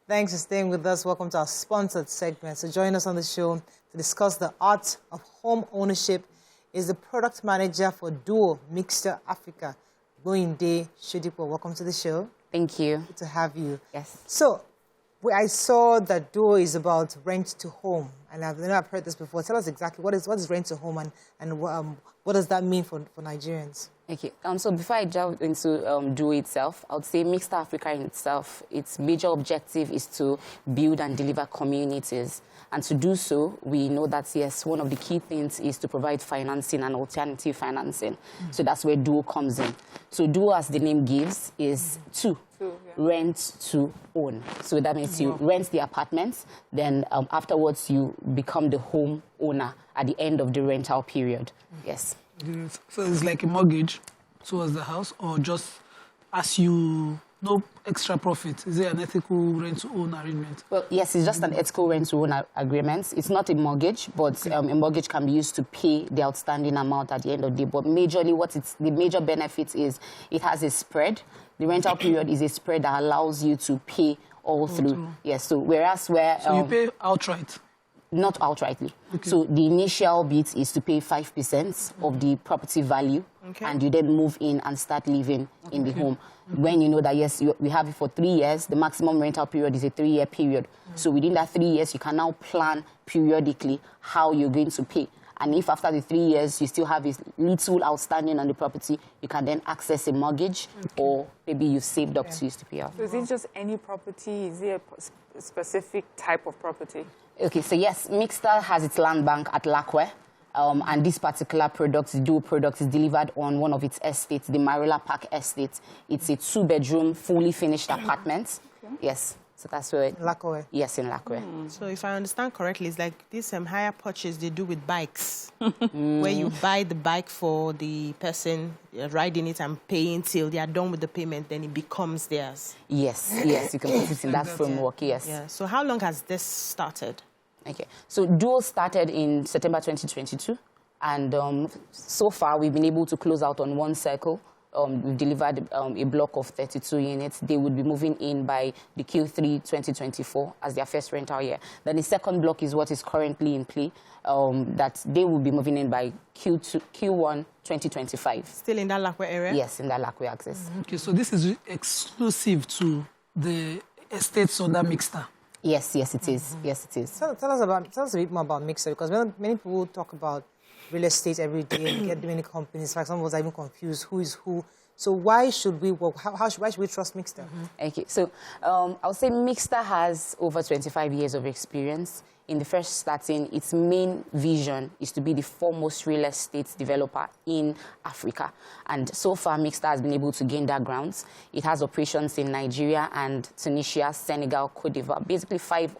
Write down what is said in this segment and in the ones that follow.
Thanks for staying with us. Welcome to our sponsored segment. So join us on the show to discuss the art of home ownership is the product manager for Duo Mixter Africa. Goinde Shodipo, welcome to the show. Thank you. Good to have you. Yes. So, I saw that Duo is about rent to home, and I've heard this before. Tell us exactly what is rent to home, and what does that mean for Nigerians? Okay. So before I jump into Duo itself, I would say Mixed Africa in itself, its major objective is to build and deliver communities. And to do so, we know that, yes, one of the key things is to provide financing and alternative financing. So that's where Duo comes in. So Duo, as the name gives, is rent to own. So that means you rent the apartments, then afterwards you become the home owner at the end of the rental period. Yes. So it's like a mortgage towards the house, or just as you... No extra profit. Is it an ethical rent-to-own arrangement? Well, yes, it's just an ethical rent-to-own agreement. It's not a mortgage, but a mortgage can be used to pay the outstanding amount at the end of the day. But majorly, the major benefit is it has a spread. The rental period is a spread that allows you to pay all through. Yes, so whereas where... So you pay outright? Not outrightly. Okay. So the initial bit is to pay 5% of the property value, and you then move in and start living in the home. When you know that, yes, we have it for 3 years, the maximum rental period is a 3-year period. So within that 3 years, you can now plan periodically how you're going to pay. And if after the 3 years, you still have a little outstanding on the property, you can then access a mortgage, or maybe you've saved up to use to pay off. So is it just any property? Is it a specific type of property? Okay, so yes, Mixter has its land bank at Lakwe. And this particular product, the Duo product, is delivered on one of its estates, the Marilla Park estate. It's a 2-bedroom, fully finished apartment. Yes, so that's where... Lakwe. Yes, in Lakwe. So if I understand correctly, it's like this hire purchase they do with bikes, where you buy the bike for the person riding it and paying till they are done with the payment, then it becomes theirs. Yes, yes, you can put it in that framework, yes. Yeah. So how long has this started? Okay, so Duo started in September 2022, and so far we've been able to close out on one cycle. We've delivered a block of 32 units. They would be moving in by the Q3 2024 as their first rental year. Then the second block is what is currently in play, that they will be moving in by Q1 2025. Still in that Lakwe area? Yes, in that Lakwe access. Okay, so this is exclusive to the estates under Mixter? Yes, yes, it is. Yes, it is. Tell us a bit more about Mixter, because many people talk about real estate every day and get many companies. In fact, some of us are even confused who is who. So why should we work? Why should we trust Mixter? Okay, so I would say Mixter has over 25 years of experience. In the first starting, its main vision is to be the foremost real estate developer in Africa. And so far, Mixter has been able to gain that grounds. It has operations in Nigeria and Tunisia, Senegal, Cote d'Ivoire, basically 5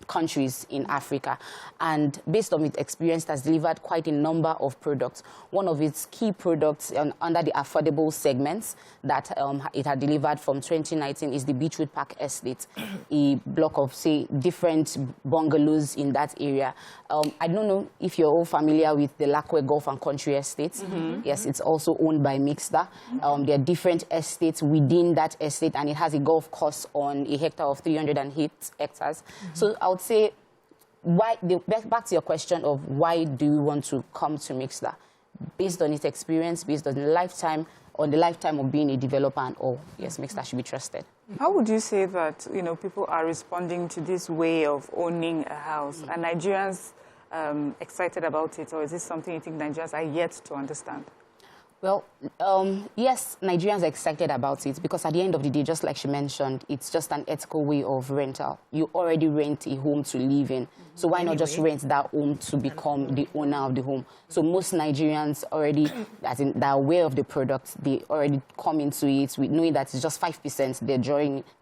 countries in Africa. And based on its experience, it has delivered quite a number of products. One of its key products under the affordable segments that it had delivered from 2019 is the Beachwood Park Estate, a block of, say, different bungalows in that area. I don't know if you're all familiar with the Lakwe Golf and Country Estates. Yes, it's also owned by Mixter. There are different estates within that estate, and it has a golf course on a hectare of 308 hectares. So I would say, back to your question of why do you want to come to Mixter? Based on its experience, based on the lifetime of being a developer and all, yes, Mixter should be trusted. How would you say that, people are responding to this way of owning a house? Are Nigerians excited about it, or is this something you think Nigerians are yet to understand? Well, yes, Nigerians are excited about it because at the end of the day, just like she mentioned, it's just an ethical way of rental. You already rent a home to live in. So why not just rent that home to become the owner of the home? So most Nigerians already, that are aware of the product, they already come into it with knowing that it's just 5%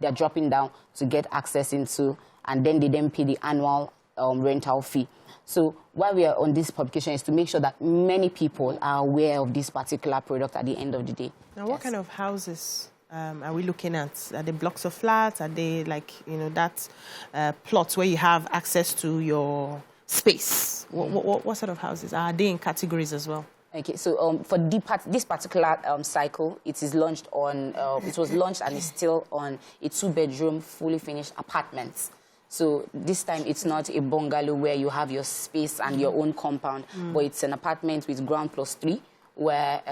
they're dropping down to get access into, and then they pay the annual rental fee. So why we are on this publication is to make sure that many people are aware of this particular product at the end of the day. Now, what kind of houses are we looking at? Are they blocks of flats? Are they like, that plots where you have access to your space? What sort of houses? Are they in categories as well? Okay, so for this particular cycle, it is launched on. It was launched and is still on a 2-bedroom, fully finished apartment. So this time, it's not a bungalow where you have your space and your own compound, but it's an apartment with ground plus 3, where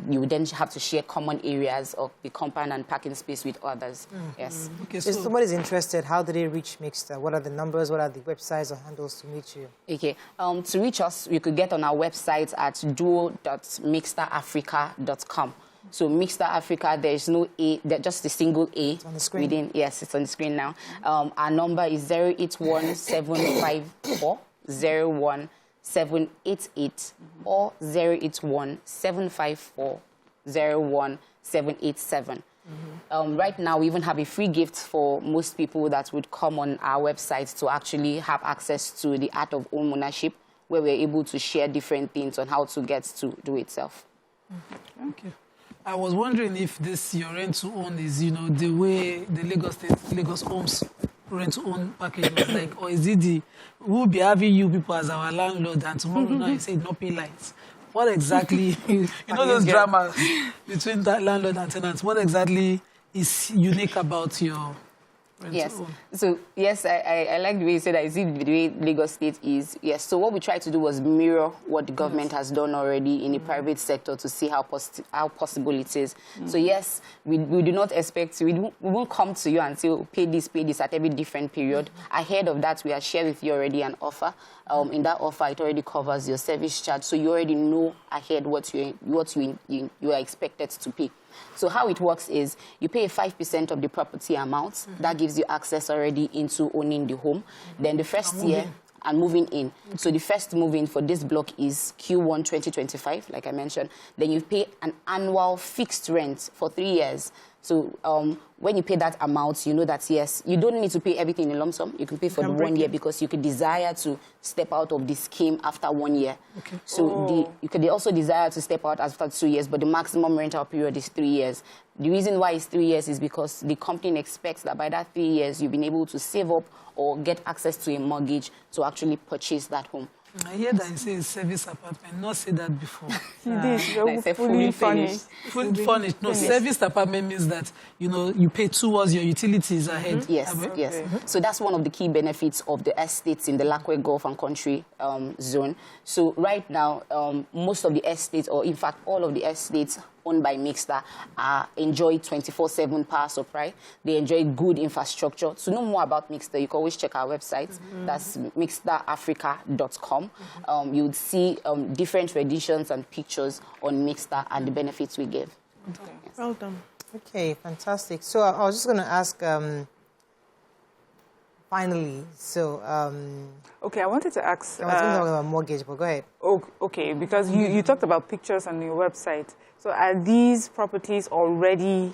you then have to share common areas of the compound and parking space with others. Yes. Okay, so if somebody's interested, how do they reach Mixta? What are the numbers? What are the websites or handles to meet you? Okay. To reach us, you could get on our website at duo.mixtaafrica.com. So Mixta Africa, there is no A, just a single A. It's on the screen. Within, yes, it's on the screen now. Our number is 081-754-01788 or 081-754-01787. Right now, we even have a free gift for most people that would come on our website to actually have access to the art of home ownership, where we're able to share different things on how to get to do itself. Okay. I was wondering if this your rent to own is, the way the Lagos Homes rent to own package was like, or is it we'll be having you people as our landlord and tomorrow now you say not pay lights. What exactly, those dramas between that landlord and tenants, what exactly is unique about your rent to own? So yes, I like the way you said that. Is it the way Lagos State is? Yes. So what we tried to do was mirror what the government has done already in the private sector to see how possible it is. So yes, we do not expect, we won't come to you and say, oh, pay this at every different period. Ahead of that, we have shared with you already an offer. In that offer, it already covers your service charge, so you already know ahead what you are expected to pay. So how it works is you pay 5% of the property amount. That gives you access already into owning the home. Then the first year and moving in. So the first move-in for this block is Q1 2025, like I mentioned. Then you pay an annual fixed rent for 3 years. So when you pay that amount, you know that, yes, you don't need to pay everything in lump sum. You can pay for the 1 year because you could desire to step out of the scheme after 1 year. Okay. So you could also desire to step out after 2 years, but the maximum rental period is 3 years. The reason why it's 3 years is because the company expects that by that 3 years, you've been able to save up or get access to a mortgage to actually purchase that home. I hear that you say service apartment. Not say that before. Fully furnished. Fully furnished. No, service apartment means that, you pay towards your utilities ahead. Yes, yes. So that's one of the key benefits of the estates in the Lakwe Gulf and Country zone. So right now, most of the estates, or in fact, all of the estates owned by Mixta enjoy 24/7 power supply. They enjoy good infrastructure. To know more about Mixta, you can always check our website. That's mixtaafrica.com. You would see different renditions and pictures on Mixta and the benefits we give. Okay. Yes. Well done. Okay, fantastic. So I was just going to ask, finally, okay, I wanted to ask... I was going to talk about mortgage, but go ahead. Okay, because you talked about pictures on your website. So are these properties already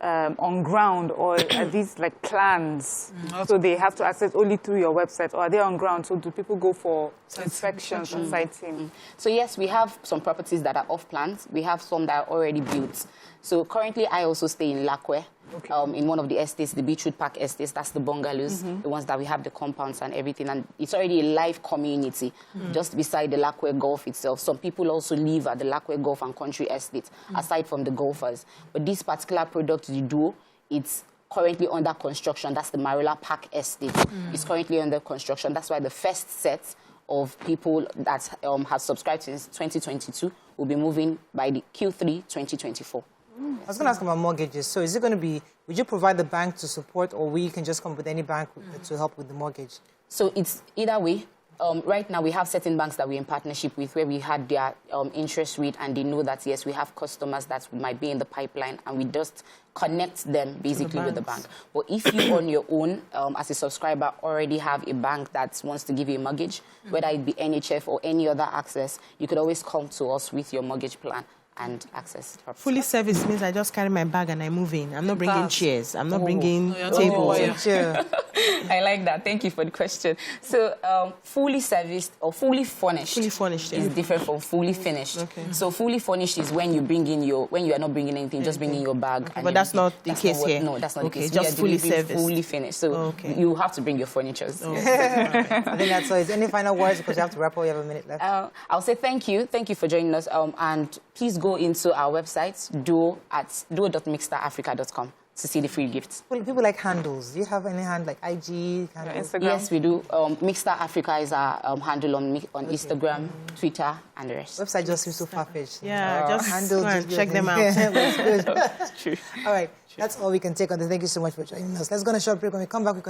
on ground, or are these like plans? So they have to access only through your website, or are they on ground? So do people go for inspections and sighting? So yes, we have some properties that are off plans. We have some that are already built. So currently, I also stay in Lakwe. Okay. In one of the estates, the Beachwood Park estates, that's the bungalows, the ones that we have the compounds and everything. And it's already a live community just beside the Lakwe Gulf itself. Some people also live at the Lakwe Gulf and Country estate, aside from the golfers. But this particular product, the Duo, it's currently under construction. That's the Marilla Park estate. It's currently under construction. That's why the first set of people that have subscribed since 2022 will be moving by the Q3 2024. I was going to ask about mortgages. So is it going to be, would you provide the bank to support, or we can just come up with any bank to help with the mortgage? So it's either way. Right now, we have certain banks that we're in partnership with where we had their interest rate, and they know that, yes, we have customers that might be in the pipeline, and we just connect them basically with the bank. But if you on your own, as a subscriber, already have a bank that wants to give you a mortgage, whether it be NHF or any other access, you could always come to us with your mortgage plan and access. Fully serviced means I just carry my bag and I move in. I'm not bringing chairs. I'm not bringing tables. I like that. Thank you for the question. So, fully serviced or fully furnished. Fully furnished, yeah. is different from fully finished. Okay. So, fully furnished is when you bring in when you are not bringing anything, just bring in your bag. Okay. But that's not the case here. No, that's not okay, the case. Just fully serviced. Fully finished. So, you have to bring your furniture. Right. I think that's all. Is any final words because you have to wrap up? You have a minute left. I'll say thank you. Thank you for joining us. And please go into our website, duo.mixterafrica.com. to see the free gifts. People like handles. Do you have any hand like IG handles? Instagram? Yes, we do. Mixter Africa is our handle on Instagram, Twitter, and the rest. Website just seems so far-fetched. Yeah, just handles. check them out. That's good. True. All right, that's all we can take on this. Thank you so much for joining us. Let's go on a short break. When we come back, we can